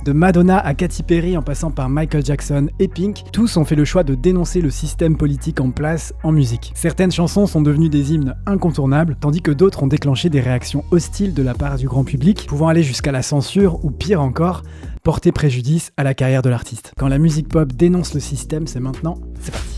De Madonna à Katy Perry en passant par Michael Jackson et Pink, tous ont fait le choix de dénoncer le système politique en place en musique. Certaines chansons sont devenues des hymnes incontournables, tandis que d'autres ont déclenché des réactions hostiles de la part du grand public, pouvant aller jusqu'à la censure ou pire encore, porter préjudice à la carrière de l'artiste. Quand la musique pop dénonce le système, c'est maintenant, c'est parti.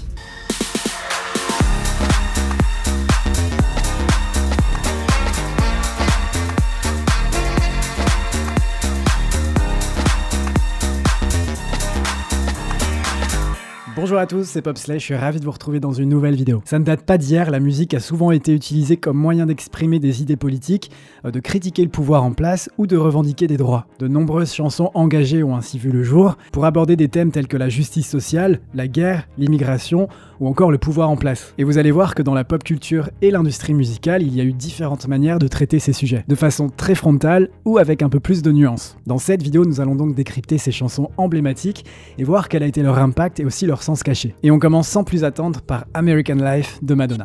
Bonjour à tous, c'est Popslay, je suis ravi de vous retrouver dans une nouvelle vidéo. Ça ne date pas d'hier, la musique a souvent été utilisée comme moyen d'exprimer des idées politiques, de critiquer le pouvoir en place ou de revendiquer des droits. De nombreuses chansons engagées ont ainsi vu le jour pour aborder des thèmes tels que la justice sociale, la guerre, l'immigration ou encore le pouvoir en place. Et vous allez voir que dans la pop culture et l'industrie musicale, il y a eu différentes manières de traiter ces sujets, de façon très frontale ou avec un peu plus de nuances. Dans cette vidéo, nous allons donc décrypter ces chansons emblématiques et voir quel a été leur impact et aussi leur sens caché. Et on commence sans plus attendre par American Life de Madonna.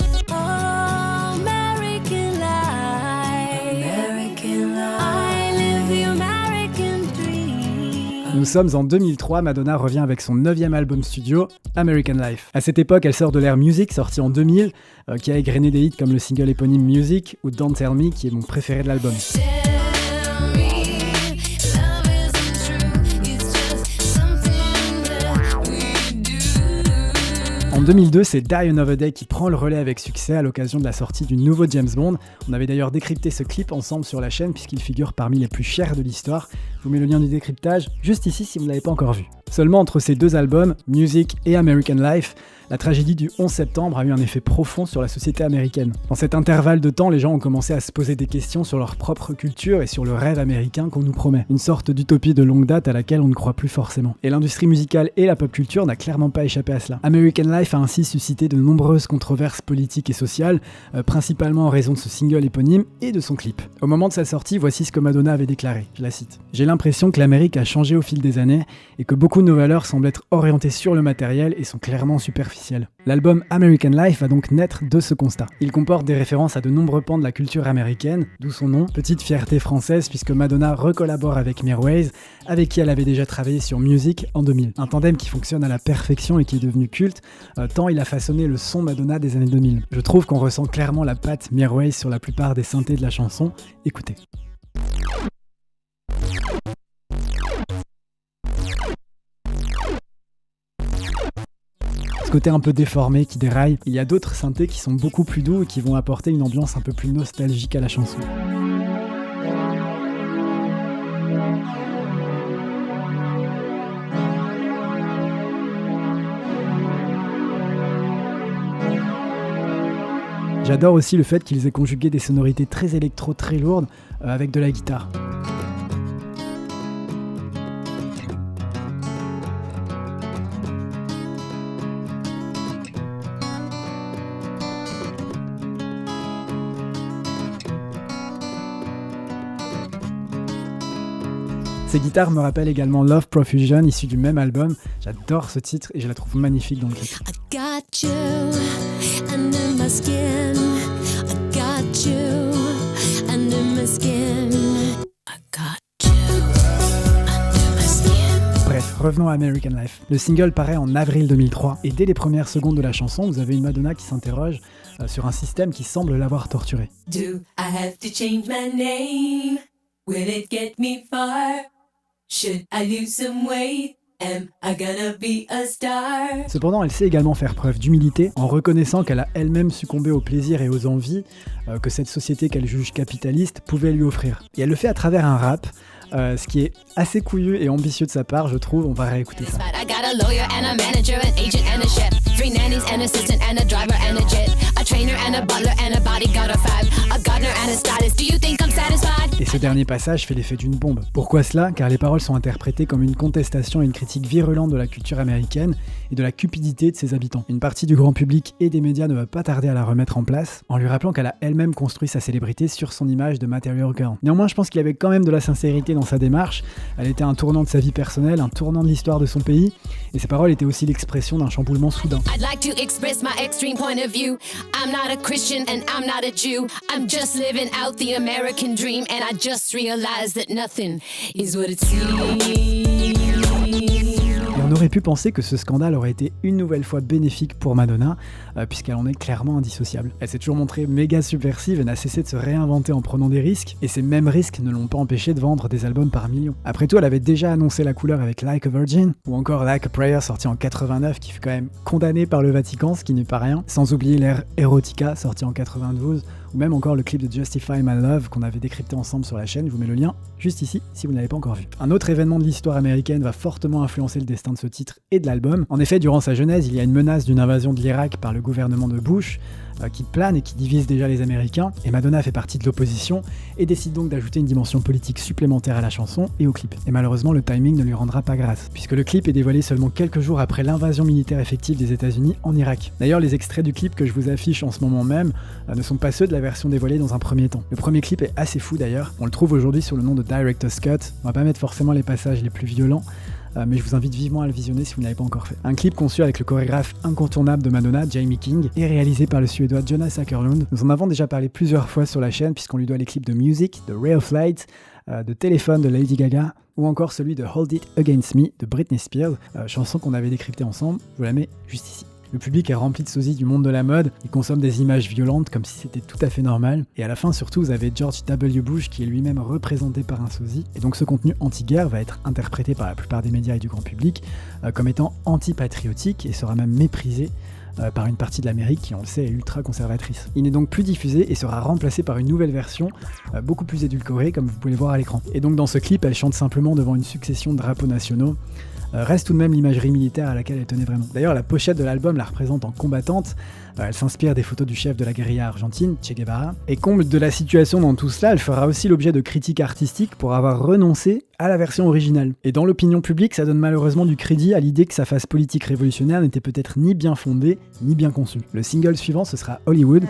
Nous sommes en 2003, Madonna revient avec son 9e album studio, American Life. À cette époque, elle sort de l'ère Music, sorti en 2000, qui a égrené des hits comme le single éponyme Music ou Don't Tell Me, qui est mon préféré de l'album. En 2002, c'est Die Another Day qui prend le relais avec succès à l'occasion de la sortie du nouveau James Bond. On avait d'ailleurs décrypté ce clip ensemble sur la chaîne puisqu'il figure parmi les plus chers de l'histoire. Je vous mets le lien du décryptage juste ici si vous ne l'avez pas encore vu. Seulement entre ces deux albums, Music et American Life, la tragédie du 11 septembre a eu un effet profond sur la société américaine. Dans cet intervalle de temps, les gens ont commencé à se poser des questions sur leur propre culture et sur le rêve américain qu'on nous promet. Une sorte d'utopie de longue date à laquelle on ne croit plus forcément. Et l'industrie musicale et la pop culture n'a clairement pas échappé à cela. American Life a ainsi suscité de nombreuses controverses politiques et sociales, principalement en raison de ce single éponyme et de son clip. Au moment de sa sortie, voici ce que Madonna avait déclaré, je la cite. « J'ai l'impression que l'Amérique a changé au fil des années et que beaucoup de nos valeurs semblent être orientées sur le matériel et sont clairement superficielles. L'album American Life va donc naître de ce constat. Il comporte des références à de nombreux pans de la culture américaine, d'où son nom, petite fierté française puisque Madonna recollabore avec Mirwais, avec qui elle avait déjà travaillé sur Music en 2000. Un tandem qui fonctionne à la perfection et qui est devenu culte, tant il a façonné le son Madonna des années 2000. Je trouve qu'on ressent clairement la patte Mirwais sur la plupart des synthés de la chanson. Écoutez. Ce côté un peu déformé qui déraille, il y a d'autres synthés qui sont beaucoup plus doux et qui vont apporter une ambiance un peu plus nostalgique à la chanson. J'adore aussi le fait qu'ils aient conjugué des sonorités très électro, très lourdes, avec de la guitare. Ces guitares me rappellent également Love Profusion, issu du même album. J'adore ce titre et je la trouve magnifique dans le clip. Bref, revenons à American Life. Le single paraît en avril 2003 et dès les premières secondes de la chanson, vous avez une Madonna qui s'interroge sur un système qui semble l'avoir torturée. Do I have to change my name? Will it get me far? Should I lose some weight? Am I gonna be a star? Cependant, elle sait également faire preuve d'humilité en reconnaissant qu'elle a elle-même succombé au plaisir et aux envies que cette société qu'elle juge capitaliste pouvait lui offrir. Et elle le fait à travers un rap, ce qui est assez couillu et ambitieux de sa part, je trouve. On va réécouter ça. Et ce dernier passage fait l'effet d'une bombe. Pourquoi cela? Car les paroles sont interprétées comme une contestation et une critique virulente de la culture américaine et de la cupidité de ses habitants. Une partie du grand public et des médias ne va pas tarder à la remettre en place, en lui rappelant qu'elle a elle-même construit sa célébrité sur son image de Material Girl. Néanmoins, je pense qu'il y avait quand même de la sincérité dans sa démarche. Elle était un tournant de sa vie personnelle, un tournant de l'histoire de son pays, et ses paroles étaient aussi l'expression d'un chamboulement soudain. I'd like to express my extreme point of view. I'm not a Christian and I'm not a Jew. I'm just living out the American dream and I just realized that nothing is what it seems. aurait pu penser que ce scandale aurait été une nouvelle fois bénéfique pour Madonna, puisqu'elle en est clairement indissociable. Elle s'est toujours montrée méga subversive et n'a cessé de se réinventer en prenant des risques, et ces mêmes risques ne l'ont pas empêché de vendre des albums par millions. Après tout, elle avait déjà annoncé la couleur avec Like a Virgin, ou encore Like a Prayer sorti en 89, qui fut quand même condamné par le Vatican, ce qui n'est pas rien, sans oublier l'ère Erotica sorti en 92, ou même encore le clip de Justify My Love qu'on avait décrypté ensemble sur la chaîne, je vous mets le lien juste ici si vous ne l'avez pas encore vu. Un autre événement de l'histoire américaine va fortement influencer le destin de ce titre et de l'album. En effet, durant sa genèse, il y a une menace d'une invasion de l'Irak par le gouvernement de Bush, qui plane et qui divise déjà les Américains, et Madonna fait partie de l'opposition et décide donc d'ajouter une dimension politique supplémentaire à la chanson et au clip. Et malheureusement, le timing ne lui rendra pas grâce, puisque le clip est dévoilé seulement quelques jours après l'invasion militaire effective des États-Unis en Irak. D'ailleurs, les extraits du clip que je vous affiche en ce moment même ne sont pas ceux de la version dévoilée dans un premier temps. Le premier clip est assez fou d'ailleurs, on le trouve aujourd'hui sous le nom de Director's Cut, on va pas mettre forcément les passages les plus violents, mais je vous invite vivement à le visionner si vous ne l'avez pas encore fait. Un clip conçu avec le chorégraphe incontournable de Madonna, Jamie King, et réalisé par le suédois Jonas Åkerlund. Nous en avons déjà parlé plusieurs fois sur la chaîne puisqu'on lui doit les clips de Music, de Ray of Light, de Téléphone de Lady Gaga, ou encore celui de Hold It Against Me de Britney Spears, chanson qu'on avait décryptée ensemble, je vous la mets juste ici. Le public est rempli de sosies du monde de la mode, il consomme des images violentes comme si c'était tout à fait normal, et à la fin surtout vous avez George W. Bush qui est lui-même représenté par un sosie, et donc ce contenu anti-guerre va être interprété par la plupart des médias et du grand public comme étant anti-patriotique et sera même méprisé par une partie de l'Amérique qui, on le sait, est ultra conservatrice. Il n'est donc plus diffusé et sera remplacé par une nouvelle version, beaucoup plus édulcorée, comme vous pouvez le voir à l'écran. Et donc dans ce clip, elle chante simplement devant une succession de drapeaux nationaux. Reste tout de même l'imagerie militaire à laquelle elle tenait vraiment. D'ailleurs, la pochette de l'album la représente en combattante, elle s'inspire des photos du chef de la guérilla argentine, Che Guevara, et comble de la situation dans tout cela, elle fera aussi l'objet de critiques artistiques pour avoir renoncé à la version originale. Et dans l'opinion publique, ça donne malheureusement du crédit à l'idée que sa phase politique révolutionnaire n'était peut-être ni bien fondée, ni bien conçue. Le single suivant, ce sera Hollywood.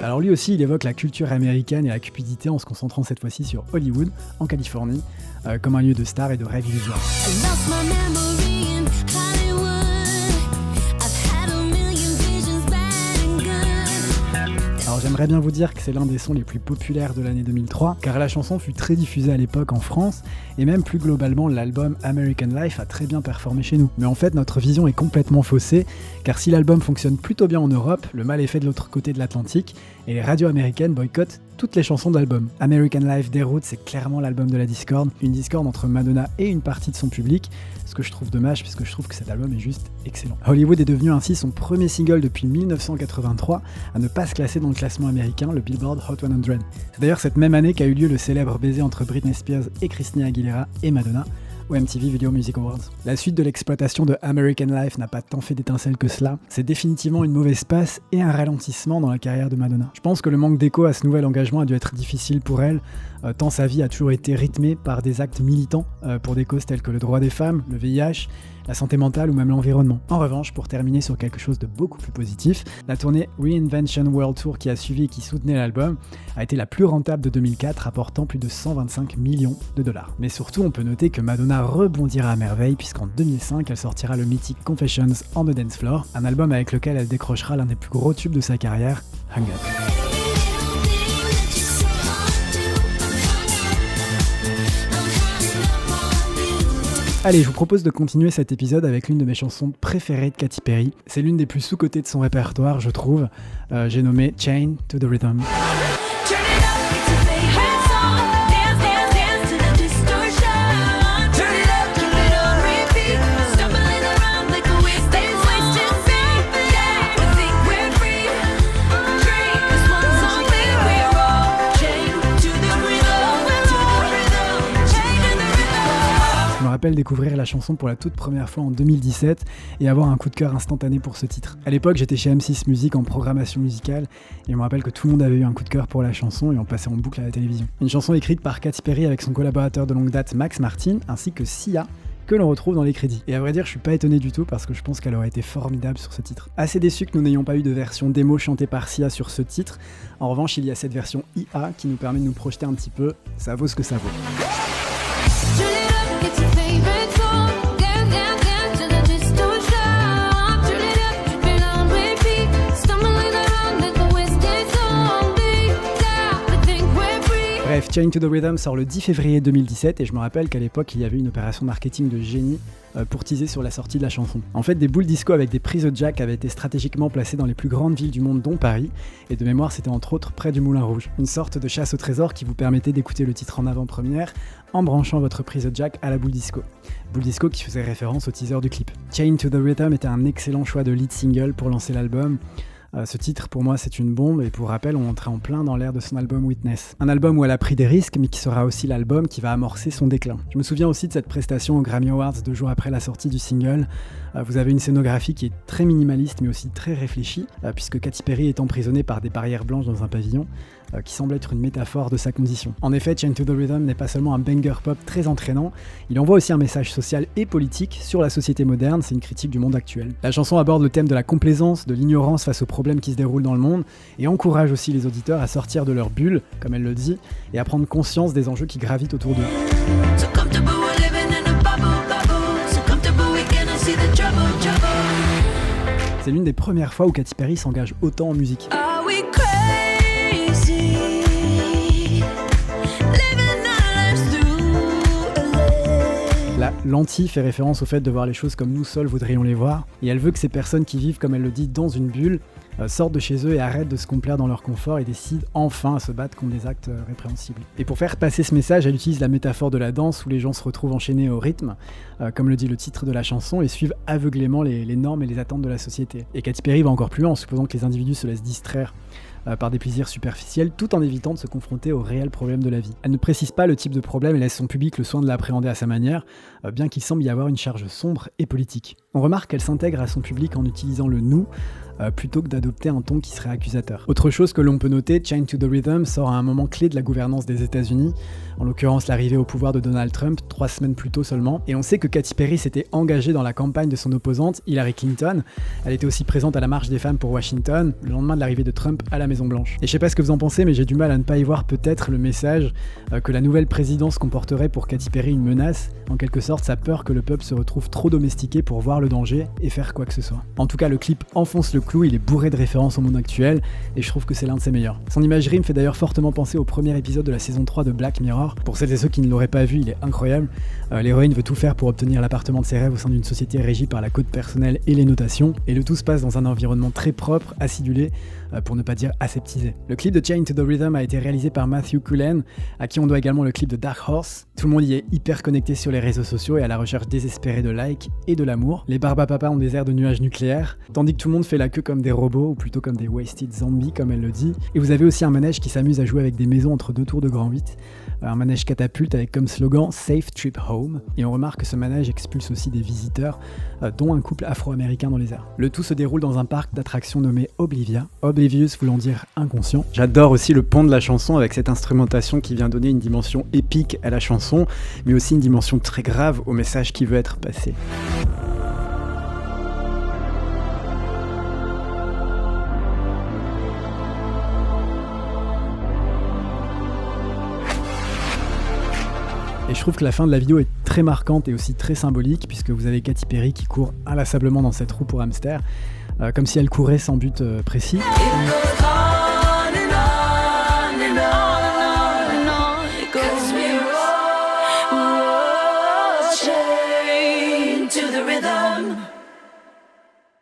Alors lui aussi, il évoque la culture américaine et la cupidité en se concentrant cette fois-ci sur Hollywood, en Californie, comme un lieu de stars et de rêves illusoires. Alors j'aimerais bien vous dire que c'est l'un des sons les plus populaires de l'année 2003, car la chanson fut très diffusée à l'époque en France, et même plus globalement l'album American Life a très bien performé chez nous. Mais en fait notre vision est complètement faussée, car si l'album fonctionne plutôt bien en Europe, le mal est fait de l'autre côté de l'Atlantique, et les radios américaines boycottent toutes les chansons de l'album. American Life déroute, c'est clairement l'album de la discorde, une discorde entre Madonna et une partie de son public, ce que je trouve dommage puisque je trouve que cet album est juste excellent. Hollywood est devenu ainsi son premier single depuis 1983 à ne pas se classer dans le classement américain, le Billboard Hot 100. C'est d'ailleurs cette même année qu'a eu lieu le célèbre baiser entre Britney Spears et Christina Aguilera et Madonna au MTV Video Music Awards. La suite de l'exploitation de American Life n'a pas tant fait d'étincelles que cela, c'est définitivement une mauvaise passe et un ralentissement dans la carrière de Madonna. Je pense que le manque d'écho à ce nouvel engagement a dû être difficile pour elle, tant sa vie a toujours été rythmée par des actes militants pour des causes telles que le droit des femmes, le VIH, la santé mentale ou même l'environnement. En revanche, pour terminer sur quelque chose de beaucoup plus positif, la tournée Reinvention World Tour qui a suivi et qui soutenait l'album a été la plus rentable de 2004, rapportant plus de 125 millions de dollars. Mais surtout, on peut noter que Madonna rebondira à merveille puisqu'en 2005, elle sortira le mythique Confessions on the Dance Floor, un album avec lequel elle décrochera l'un des plus gros tubes de sa carrière, Hung Up. Allez, je vous propose de continuer cet épisode avec l'une de mes chansons préférées de Katy Perry. C'est l'une des plus sous-cotées de son répertoire, je trouve. J'ai nommé Chain to the Rhythm. Je me rappelle découvrir la chanson pour la toute première fois en 2017 et avoir un coup de cœur instantané pour ce titre. À l'époque, j'étais chez M6 Music en programmation musicale et je me rappelle que tout le monde avait eu un coup de cœur pour la chanson et on passait en boucle à la télévision. Une chanson écrite par Katy Perry avec son collaborateur de longue date Max Martin ainsi que Sia, que l'on retrouve dans les crédits. Et à vrai dire, je suis pas étonné du tout parce que je pense qu'elle aurait été formidable sur ce titre. Assez déçu que nous n'ayons pas eu de version démo chantée par Sia sur ce titre. En revanche, il y a cette version IA qui nous permet de nous projeter un petit peu. Ça vaut ce que ça vaut. Bref, Chained to the Rhythm sort le 10 février 2017 et je me rappelle qu'à l'époque il y avait une opération marketing de génie pour teaser sur la sortie de la chanson. En fait, des boules disco avec des prises jack avaient été stratégiquement placées dans les plus grandes villes du monde dont Paris, et de mémoire c'était entre autres près du Moulin Rouge. Une sorte de chasse au trésor qui vous permettait d'écouter le titre en avant-première en branchant votre prise jack à la boule disco. Boule disco qui faisait référence au teaser du clip. Chained to the Rhythm était un excellent choix de lead single pour lancer l'album. Ce titre, pour moi, c'est une bombe, et pour rappel, on entrait en plein dans l'ère de son album Witness. Un album où elle a pris des risques, mais qui sera aussi l'album qui va amorcer son déclin. Je me souviens aussi de cette prestation aux Grammy Awards 2 jours après la sortie du single. Vous avez une scénographie qui est très minimaliste, mais aussi très réfléchie, puisque Katy Perry est emprisonnée par des barrières blanches dans un pavillon, qui semble être une métaphore de sa condition. En effet, Chained to the Rhythm n'est pas seulement un banger pop très entraînant, il envoie aussi un message social et politique sur la société moderne, c'est une critique du monde actuel. La chanson aborde le thème de la complaisance, de l'ignorance face aux problèmes qui se déroulent dans le monde, et encourage aussi les auditeurs à sortir de leur bulle, comme elle le dit, et à prendre conscience des enjeux qui gravitent autour d'eux. C'est l'une des premières fois où Katy Perry s'engage autant en musique. La lentille fait référence au fait de voir les choses comme nous seuls voudrions les voir, et elle veut que ces personnes qui vivent, comme elle le dit, dans une bulle, sortent de chez eux et arrêtent de se complaire dans leur confort et décident enfin à se battre contre des actes répréhensibles. Et pour faire passer ce message, elle utilise la métaphore de la danse où les gens se retrouvent enchaînés au rythme, comme le dit le titre de la chanson, et suivent aveuglément les normes et les attentes de la société. Et Katy Perry va encore plus loin en supposant que les individus se laissent distraire par des plaisirs superficiels, tout en évitant de se confronter aux réels problèmes de la vie. Elle ne précise pas le type de problème et laisse son public le soin de l'appréhender à sa manière, bien qu'il semble y avoir une charge sombre et politique. On remarque qu'elle s'intègre à son public en utilisant le « nous », plutôt que d'adopter un ton qui serait accusateur. Autre chose que l'on peut noter, Chained to the Rhythm sort à un moment clé de la gouvernance des États-Unis, en l'occurrence l'arrivée au pouvoir de Donald Trump 3 semaines plus tôt seulement, et on sait que Katy Perry s'était engagée dans la campagne de son opposante, Hillary Clinton. Elle était aussi présente à la marche des femmes pour Washington, le lendemain de l'arrivée de Trump à la Maison-Blanche. Et je sais pas ce que vous en pensez, mais j'ai du mal à ne pas y voir peut-être le message que la nouvelle présidence comporterait pour Katy Perry une menace, en quelque sorte sa peur que le peuple se retrouve trop domestiqué pour voir le danger et faire quoi que ce soit. En tout cas, le clip enfonce le clou, il est bourré de références au monde actuel, et je trouve que c'est l'un de ses meilleurs. Son imagerie me fait d'ailleurs fortement penser au premier épisode de la saison 3 de Black Mirror. Pour celles et ceux qui ne l'auraient pas vu, il est incroyable. L'héroïne veut tout faire pour obtenir l'appartement de ses rêves au sein d'une société régie par la code personnelle et les notations, et le tout se passe dans un environnement très propre, acidulé, pour ne pas dire aseptisé. Le clip de Chained to the Rhythm a été réalisé par Matthew Cullen, à qui on doit également le clip de Dark Horse. Tout le monde y est hyper connecté sur les réseaux sociaux et à la recherche désespérée de likes et de l'amour. Les barbapapas ont des airs de nuages nucléaires, tandis que tout le monde fait la queue comme des robots, ou plutôt comme des wasted zombies comme elle le dit. Et vous avez aussi un manège qui s'amuse à jouer avec des maisons entre deux tours de Grand 8, un manège catapulte avec comme slogan Safe Trip Home, et on remarque que ce manège expulse aussi des visiteurs, dont un couple afro-américain dans les airs. Le tout se déroule dans un parc d'attractions nommé Oblivia, Oblivious voulant dire inconscient. J'adore aussi le pont de la chanson avec cette instrumentation qui vient donner une dimension épique à la chanson, mais aussi une dimension très grave au message qui veut être passé. Et je trouve que la fin de la vidéo est très marquante et aussi très symbolique, puisque vous avez Katy Perry qui court inlassablement dans cette roue pour hamster, comme si elle courait sans but précis.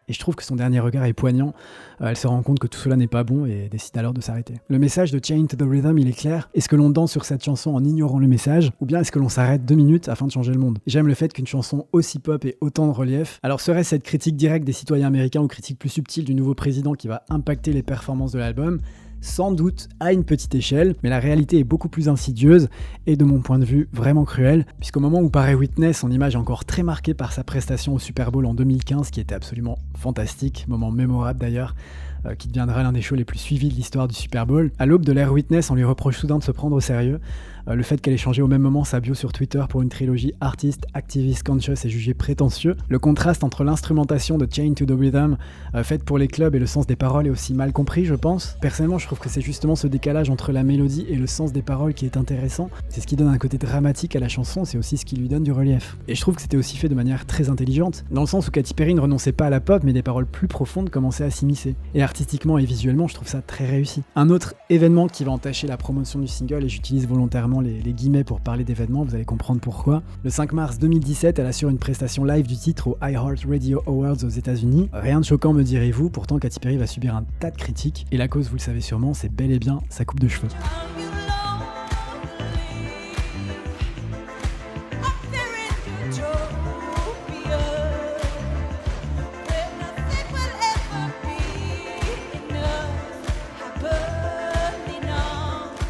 Et je trouve que son dernier regard est poignant, elle se rend compte que tout cela n'est pas bon et décide alors de s'arrêter. Le message de Chained to the Rhythm, il est clair. Est-ce que l'on danse sur cette chanson en ignorant le message, ou bien est-ce que l'on s'arrête 2 minutes afin de changer le monde? J'aime le fait qu'une chanson aussi pop ait autant de relief. Alors serait-ce cette critique directe des citoyens américains ou critique plus subtile du nouveau président qui va impacter les performances de l'album? Sans doute à une petite échelle, mais la réalité est beaucoup plus insidieuse et de mon point de vue vraiment cruelle, puisqu'au moment où paraît Witness, son image est encore très marquée par sa prestation au Super Bowl en 2015 qui était absolument fantastique, moment mémorable d'ailleurs, qui deviendra l'un des shows les plus suivis de l'histoire du Super Bowl. À l'aube de l'ère Witness, on lui reproche soudain de se prendre au sérieux. Le fait qu'elle ait changé au même moment sa bio sur Twitter pour une trilogie Artist, Activist, Conscious est jugé prétentieux. Le contraste entre l'instrumentation de Chained to the Rhythm faite pour les clubs et le sens des paroles est aussi mal compris, je pense. Personnellement, je trouve que c'est justement ce décalage entre la mélodie et le sens des paroles qui est intéressant. C'est ce qui donne un côté dramatique à la chanson, c'est aussi ce qui lui donne du relief. Et je trouve que c'était aussi fait de manière très intelligente, dans le sens où Katy Perry ne renonçait pas à la pop, mais des paroles plus profondes commençaient à s'immiscer. Et artistiquement et visuellement, je trouve ça très réussi. Un autre événement qui va entacher la promotion du single, et j'utilise volontairement les guillemets pour parler d'événements, vous allez comprendre pourquoi. Le 5 mars 2017, elle assure une prestation live du titre aux iHeartRadio Awards aux États-Unis. Rien de choquant, me direz-vous, pourtant Katy Perry va subir un tas de critiques, et la cause, vous le savez sûrement, c'est bel et bien sa coupe de cheveux.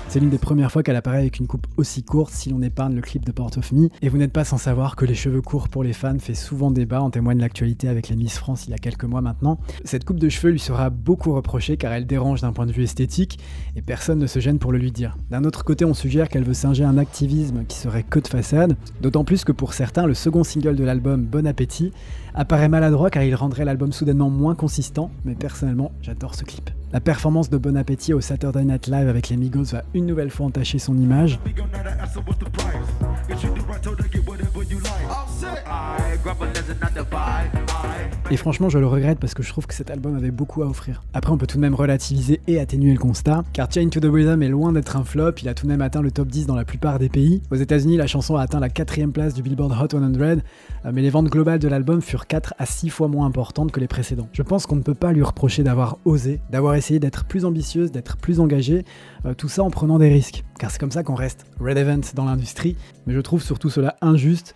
C'est l'une des premières fois qu'elle apparaît avec une coupe aussi courte si l'on épargne le clip de Part of Me. Et vous n'êtes pas sans savoir que les cheveux courts pour les fans fait souvent débat, en témoigne l'actualité avec les Miss France il y a quelques mois maintenant. Cette coupe de cheveux lui sera beaucoup reprochée car elle dérange d'un point de vue esthétique et personne ne se gêne pour le lui dire. D'un autre côté, on suggère qu'elle veut singer un activisme qui serait que de façade, d'autant plus que pour certains, le second single de l'album, Bon Appétit, apparaît maladroit car il rendrait l'album soudainement moins consistant, mais personnellement, j'adore ce clip. La performance de Bon Appétit au Saturday Night Live avec les Migos va une nouvelle fois entacher son image. Et franchement, je le regrette parce que je trouve que cet album avait beaucoup à offrir. Après, on peut tout de même relativiser et atténuer le constat, car Chained to the Rhythm est loin d'être un flop, il a tout de même atteint le top 10 dans la plupart des pays. Aux États-Unis, la chanson a atteint la 4ème place du Billboard Hot 100, mais les ventes globales de l'album furent 4 à 6 fois moins importantes que les précédents. Je pense qu'on ne peut pas lui reprocher d'avoir osé, d'avoir essayé d'être plus ambitieuse, d'être plus engagée, tout ça en prenant des risques, car c'est comme ça qu'on reste relevant dans l'industrie, mais je trouve surtout cela injuste,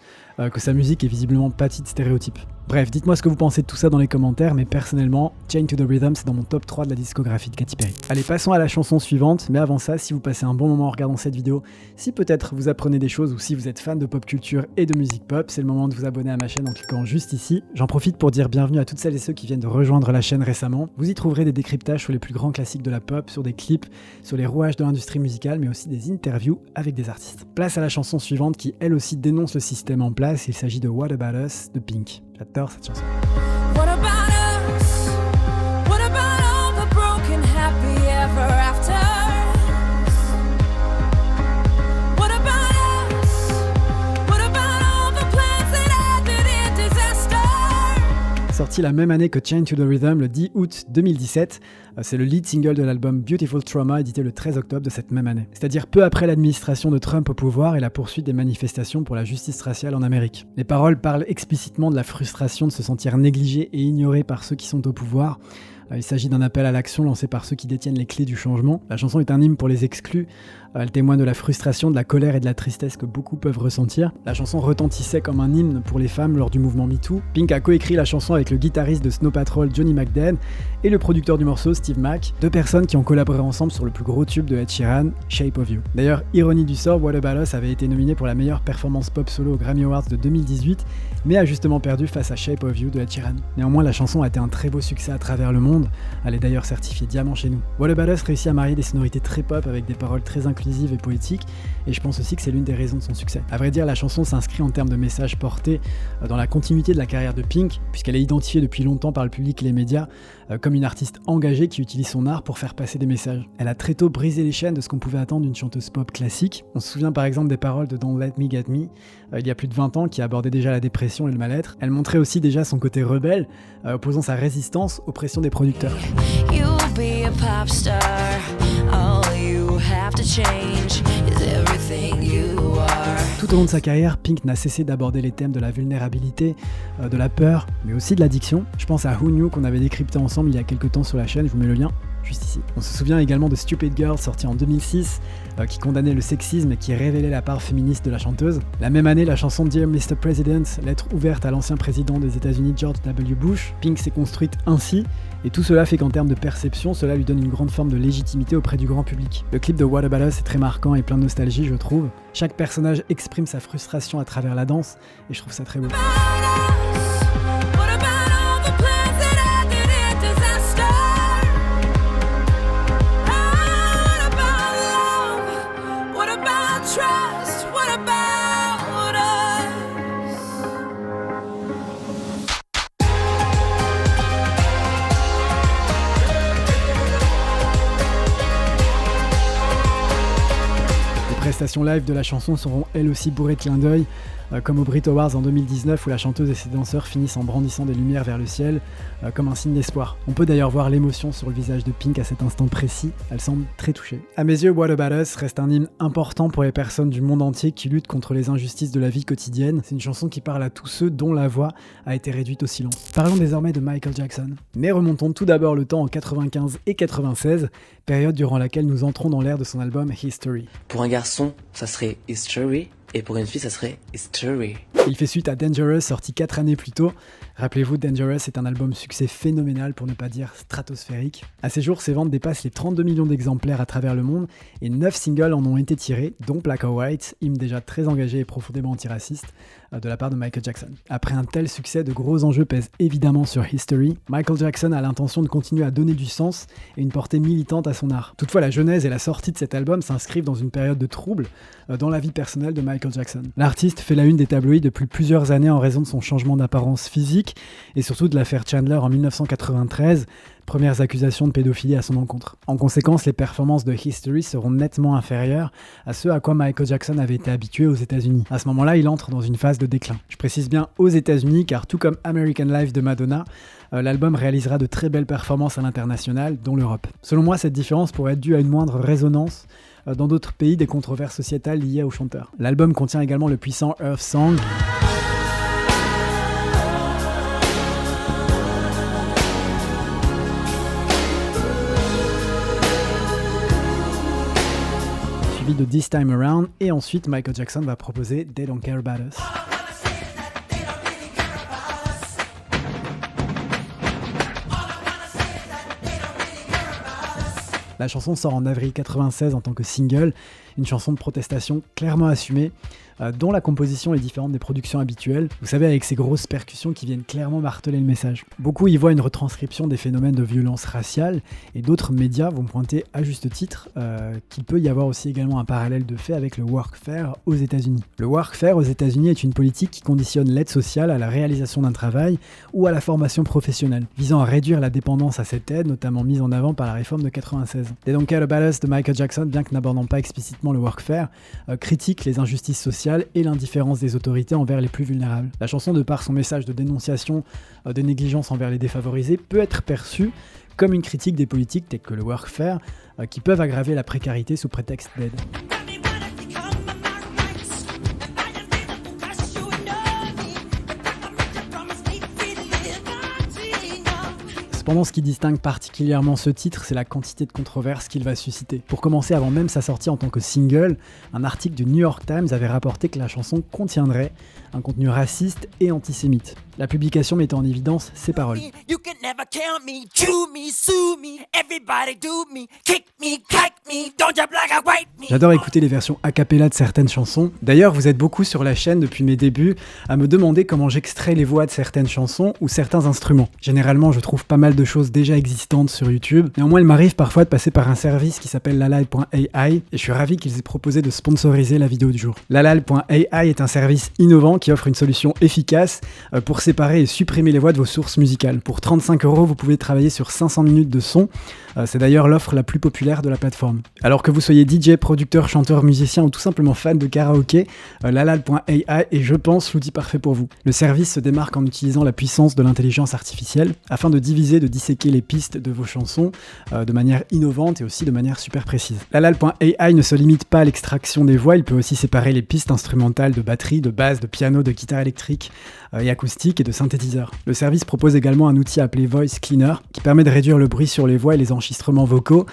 que sa musique est visiblement pâtie de stéréotypes. Bref, dites-moi ce que vous pensez de tout ça dans les commentaires, mais personnellement, Chained to the Rhythm, c'est dans mon top 3 de la discographie de Katy Perry. Allez, passons à la chanson suivante, mais avant ça, si vous passez un bon moment en regardant cette vidéo, si peut-être vous apprenez des choses ou si vous êtes fan de pop culture et de musique pop, c'est le moment de vous abonner à ma chaîne en cliquant juste ici. J'en profite pour dire bienvenue à toutes celles et ceux qui viennent de rejoindre la chaîne récemment. Vous y trouverez des décryptages sur les plus grands classiques de la pop, sur des clips, sur les rouages de l'industrie musicale, mais aussi des interviews avec des artistes. Place à la chanson suivante qui, elle aussi, dénonce le système en place. Il s'agit de What About Us de Pink. J'adore cette chanson. What about us? What about all the broken happy ever afters? What about us? What about all the plans that ended in disaster? Sorti la même année que Chained to the Rhythm, le 10 août 2017, c'est le lead single de l'album Beautiful Trauma, édité le 13 octobre de cette même année. C'est-à-dire peu après l'administration de Trump au pouvoir et la poursuite des manifestations pour la justice raciale en Amérique. Les paroles parlent explicitement de la frustration de se sentir négligé et ignoré par ceux qui sont au pouvoir. Il s'agit d'un appel à l'action lancé par ceux qui détiennent les clés du changement. La chanson est un hymne pour les exclus. Elle témoigne de la frustration, de la colère et de la tristesse que beaucoup peuvent ressentir. La chanson retentissait comme un hymne pour les femmes lors du mouvement MeToo. Pink a coécrit la chanson avec le guitariste de Snow Patrol, Johnny McDan, et le producteur du morceau, Steve Mac, deux personnes qui ont collaboré ensemble sur le plus gros tube de Ed Sheeran, Shape of You. D'ailleurs, ironie du sort, What About Us avait été nominé pour la meilleure performance pop solo aux Grammy Awards de 2018, mais a justement perdu face à Shape of You de Ed Sheeran. Néanmoins, la chanson a été un très beau succès à travers le monde. Elle est d'ailleurs certifiée diamant chez nous. What About Us réussit à marier des sonorités très pop avec des paroles très inclusives et poétiques, et je pense aussi que c'est l'une des raisons de son succès. À vrai dire, la chanson s'inscrit en termes de messages portés dans la continuité de la carrière de Pink, puisqu'elle est identifiée depuis longtemps par le public et les médias comme une artiste engagée qui utilise son art pour faire passer des messages. Elle a très tôt brisé les chaînes de ce qu'on pouvait attendre d'une chanteuse pop classique. On se souvient par exemple des paroles de Don't Let Me Get Me, il y a plus de 20 ans, qui abordait déjà la dépression et le mal-être. Elle montrait aussi déjà son côté rebelle, opposant sa résistance aux pressions des producteurs. You'll be a pop star. All you have to change is everything you are. Tout au long de sa carrière, Pink n'a cessé d'aborder les thèmes de la vulnérabilité, de la peur, mais aussi de l'addiction. Je pense à Who Knew qu'on avait décrypté ensemble il y a quelques temps sur la chaîne, je vous mets le lien juste ici. On se souvient également de Stupid Girl, sorti en 2006, qui condamnait le sexisme et qui révélait la part féministe de la chanteuse. La même année, la chanson Dear Mr. President, lettre ouverte à l'ancien président des États-Unis George W. Bush. Pink s'est construite ainsi, et tout cela fait qu'en termes de perception, cela lui donne une grande forme de légitimité auprès du grand public. Le clip de What About Us est très marquant et plein de nostalgie, je trouve. Chaque personnage exprime sa frustration à travers la danse, et je trouve ça très beau. What about all the plans that ended in disaster? What about love? What about trust? What about us? Les prestations live de la chanson seront elles aussi bourrées de clins d'œil, comme au Brit Awards en 2019 où la chanteuse et ses danseurs finissent en brandissant des lumières vers le ciel, comme un signe d'espoir. On peut d'ailleurs voir l'émotion sur le visage de Pink à cet instant précis, elle semble très touchée. À mes yeux, What About Us reste un hymne important pour les personnes du monde entier qui luttent contre les injustices de la vie quotidienne. C'est une chanson qui parle à tous ceux dont la voix a été réduite au silence. Parlons désormais de Michael Jackson. Mais remontons tout d'abord le temps en 95 et 96, période durant laquelle nous entrons dans l'ère de son album History. Pour un garçon, ça serait History, et pour une fille, ça serait History. Il fait suite à Dangerous, sorti 4 années plus tôt. Rappelez-vous, Dangerous est un album succès phénoménal, pour ne pas dire stratosphérique. À ces jours, ses ventes dépassent les 32 millions d'exemplaires à travers le monde, et 9 singles en ont été tirés, dont Black or White, hymne déjà très engagé et profondément antiraciste, de la part de Michael Jackson. Après un tel succès, de gros enjeux pèsent évidemment sur History. Michael Jackson a l'intention de continuer à donner du sens et une portée militante à son art. Toutefois, la genèse et la sortie de cet album s'inscrivent dans une période de trouble dans la vie personnelle de Michael Jackson. L'artiste fait la une des tabloïds depuis plusieurs années en raison de son changement d'apparence physique et surtout de l'affaire Chandler en 1993, premières accusations de pédophilie à son encontre. En conséquence, les performances de History seront nettement inférieures à ce à quoi Michael Jackson avait été habitué aux États-Unis. À ce moment-là, il entre dans une phase de déclin. Je précise bien aux États-Unis, car tout comme American Life de Madonna, l'album réalisera de très belles performances à l'international, dont l'Europe. Selon moi, cette différence pourrait être due à une moindre résonance dans d'autres pays des controverses sociétales liées au chanteur. L'album contient également le puissant Earth Song, suivi de This Time Around, et ensuite Michael Jackson va proposer They Don't Care About Us. La chanson sort en avril 96 en tant que single, une chanson de protestation clairement assumée, dont la composition est différente des productions habituelles, vous savez, avec ces grosses percussions qui viennent clairement marteler le message. Beaucoup y voient une retranscription des phénomènes de violence raciale, et d'autres médias vont pointer à juste titre qu'il peut y avoir aussi également un parallèle de fait avec le workfare aux États-Unis. Le workfare aux États-Unis est une politique qui conditionne l'aide sociale à la réalisation d'un travail ou à la formation professionnelle, visant à réduire la dépendance à cette aide, notamment mise en avant par la réforme de 96. They Don't Care About Us de Michael Jackson, bien que n'abordant pas explicitement le workfare, critique les injustices sociales et l'indifférence des autorités envers les plus vulnérables. La chanson, de par son message de dénonciation des négligences envers les défavorisés, peut être perçue comme une critique des politiques telles que le workfare, qui peuvent aggraver la précarité sous prétexte d'aide. Cependant, ce qui distingue particulièrement ce titre, c'est la quantité de controverses qu'il va susciter. Pour commencer, avant même sa sortie en tant que single, un article du New York Times avait rapporté que la chanson contiendrait un contenu raciste et antisémite. La publication mettait en évidence ces paroles. J'adore écouter les versions a cappella de certaines chansons. D'ailleurs, vous êtes beaucoup sur la chaîne depuis mes débuts à me demander comment j'extrais les voix de certaines chansons ou certains instruments. Généralement, je trouve pas mal de choses déjà existantes sur YouTube. Néanmoins, il m'arrive parfois de passer par un service qui s'appelle lalal.ai et je suis ravi qu'ils aient proposé de sponsoriser la vidéo du jour. Lalal.ai est un service innovant qui offre une solution efficace pour séparer et supprimer les voix de vos sources musicales. Pour 35€, vous pouvez travailler sur 500 minutes de son. C'est d'ailleurs l'offre la plus populaire de la plateforme. Alors que vous soyez DJ, producteur, chanteur, musicien ou tout simplement fan de karaoké, lalal.ai est, je pense, l'outil parfait pour vous. Le service se démarque en utilisant la puissance de l'intelligence artificielle afin de diviser, de disséquer les pistes de vos chansons de manière innovante et aussi de manière super précise. Lalal.ai ne se limite pas à l'extraction des voix, il peut aussi séparer les pistes instrumentales de batterie, de basse, de piano, de guitare électrique et acoustique et de synthétiseur. Le service propose également un outil appelé Voice Cleaner qui permet de réduire le bruit sur les voix et les enregistrements vocaux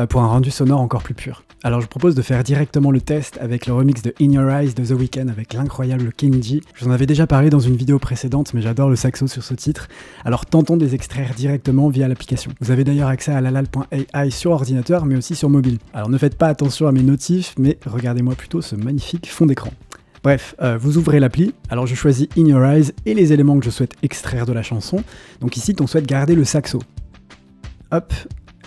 pour un rendu sonore encore plus pur. Alors je propose de faire directement le test avec le remix de In Your Eyes de The Weeknd avec l'incroyable Kenji. Je vous en avais déjà parlé dans une vidéo précédente, mais j'adore le saxo sur ce titre. Alors tentons de les extraire directement via l'application. Vous avez d'ailleurs accès à lalal.ai sur ordinateur, mais aussi sur mobile. Alors ne faites pas attention à mes notifs, mais regardez-moi plutôt ce magnifique fond d'écran. Bref, vous ouvrez l'appli, alors je choisis In Your Eyes et les éléments que je souhaite extraire de la chanson. Donc ici, on souhaite garder le saxo. Hop,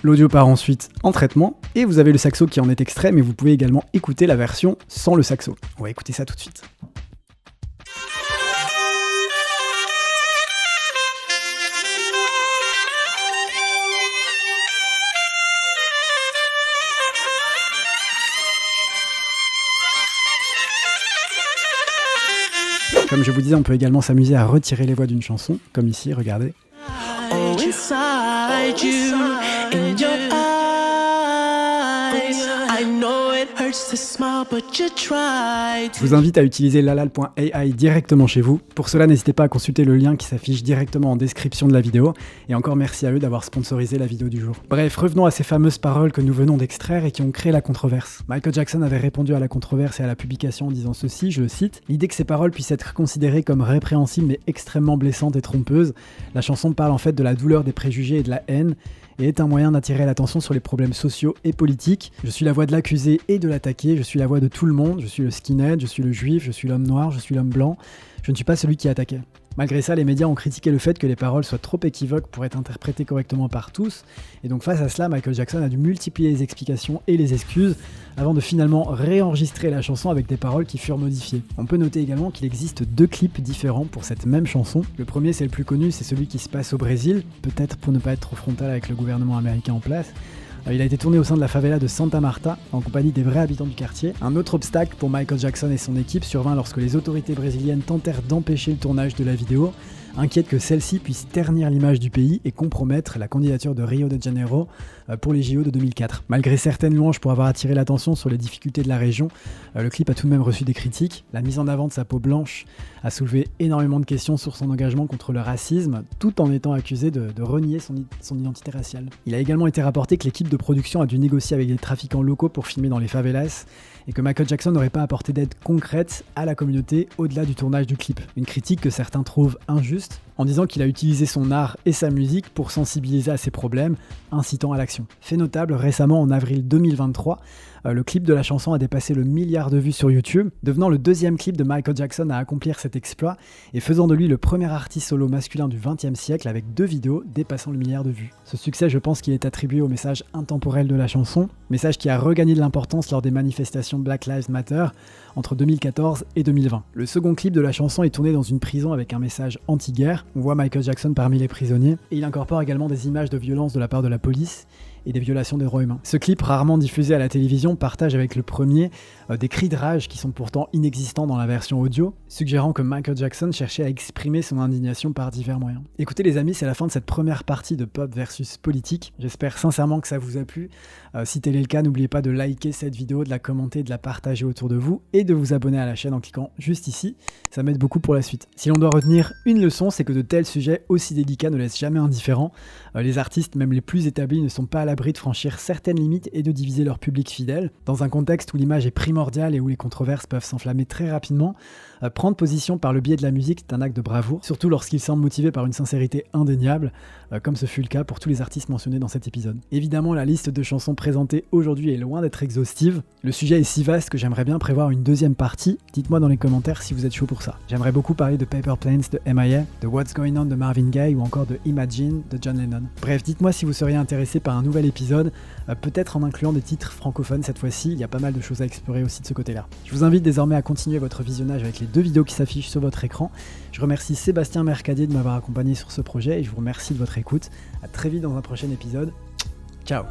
l'audio part ensuite en traitement, et vous avez le saxo qui en est extrait, mais vous pouvez également écouter la version sans le saxo. On va écouter ça tout de suite. Comme je vous disais, on peut également s'amuser à retirer les voix d'une chanson, comme ici, regardez. Oh, inside you, in your eyes, I know it hurts to smile, but you try Je vous invite à utiliser lalal.ai directement chez vous. Pour cela, n'hésitez pas à consulter le lien qui s'affiche directement en description de la vidéo. Et encore merci à eux d'avoir sponsorisé la vidéo du jour. Bref, revenons à ces fameuses paroles que nous venons d'extraire et qui ont créé la controverse. Michael Jackson avait répondu à la controverse et à la publication en disant ceci, je le cite, « L'idée que ces paroles puissent être considérées comme répréhensibles mais extrêmement blessantes et trompeuses. La chanson parle en fait de la douleur des préjugés et de la haine et est un moyen d'attirer l'attention sur les problèmes sociaux et politiques. Je suis la voix de l'accusé et de l'attaqué, je suis la voix de tout le monde, je suis le skinhead, je suis le juif, je suis l'homme noir, je suis l'homme blanc, je ne suis pas celui qui attaquait. » Malgré ça, les médias ont critiqué le fait que les paroles soient trop équivoques pour être interprétées correctement par tous, et donc face à cela, Michael Jackson a dû multiplier les explications et les excuses avant de finalement réenregistrer la chanson avec des paroles qui furent modifiées. On peut noter également qu'il existe 2 clips différents pour cette même chanson. Le premier, c'est le plus connu, c'est celui qui se passe au Brésil, peut-être pour ne pas être trop frontal avec le gouvernement américain en place. Il a été tourné au sein de la favela de Santa Marta, en compagnie des vrais habitants du quartier. Un autre obstacle pour Michael Jackson et son équipe survint lorsque les autorités brésiliennes tentèrent d'empêcher le tournage de la vidéo, inquiète que celle-ci puisse ternir l'image du pays et compromettre la candidature de Rio de Janeiro pour les JO de 2004. Malgré certaines louanges pour avoir attiré l'attention sur les difficultés de la région, le clip a tout de même reçu des critiques. La mise en avant de sa peau blanche a soulevé énormément de questions sur son engagement contre le racisme, tout en étant accusé de renier son identité raciale. Il a également été rapporté que l'équipe de production a dû négocier avec des trafiquants locaux pour filmer dans les favelas, et que Michael Jackson n'aurait pas apporté d'aide concrète à la communauté au-delà du tournage du clip. Une critique que certains trouvent injuste, en disant qu'il a utilisé son art et sa musique pour sensibiliser à ces problèmes, incitant à l'action. Fait notable, récemment en avril 2023, le clip de la chanson a dépassé le 1 milliard de vues sur YouTube, devenant le 2e clip de Michael Jackson à accomplir cet exploit et faisant de lui le premier artiste solo masculin du XXe siècle avec 2 vidéos dépassant le 1 milliard de vues. Ce succès, je pense qu'il est attribué au message intemporel de la chanson, message qui a regagné de l'importance lors des manifestations Black Lives Matter entre 2014 et 2020. Le second clip de la chanson est tourné dans une prison avec un message anti-guerre. On voit Michael Jackson parmi les prisonniers et il incorpore également des images de violence de la part de la police et des violations des droits humains. Ce clip, rarement diffusé à la télévision, partage avec le premier des cris de rage qui sont pourtant inexistants dans la version audio, suggérant que Michael Jackson cherchait à exprimer son indignation par divers moyens. Écoutez les amis, c'est la fin de cette première partie de Pop versus Politique. J'espère sincèrement que ça vous a plu. Si tel est le cas, n'oubliez pas de liker cette vidéo, de la commenter, de la partager autour de vous et de vous abonner à la chaîne en cliquant juste ici. Ça m'aide beaucoup pour la suite. Si l'on doit retenir une leçon, c'est que de tels sujets aussi délicats ne laissent jamais indifférents. Les artistes, même les plus établis, ne sont pas à l'abri de franchir certaines limites et de diviser leur public fidèle. Dans un contexte où l'image est primordiale et où les controverses peuvent s'enflammer très rapidement, prendre position par le biais de la musique est un acte de bravoure, surtout lorsqu'il semble motivé par une sincérité indéniable, comme ce fut le cas pour tous les artistes mentionnés dans cet épisode. Évidemment, la liste de chansons présentées aujourd'hui est loin d'être exhaustive. Le sujet est si vaste que j'aimerais bien prévoir une 2e partie. Dites-moi dans les commentaires si vous êtes chaud pour ça. J'aimerais beaucoup parler de Paper Planes de M.I.A., de What's Going On de Marvin Gaye ou encore de Imagine de John Lennon. Bref, dites-moi si vous seriez intéressé par un nouvel épisode, peut-être en incluant des titres francophones cette fois-ci. Il y a pas mal de choses à explorer aussi de ce côté-là. Je vous invite désormais à continuer votre visionnage avec les 2 vidéos qui s'affichent sur votre écran. Je remercie Sébastien Mercadier de m'avoir accompagné sur ce projet et je vous remercie de votre écoute. À très vite dans un prochain épisode. Ciao.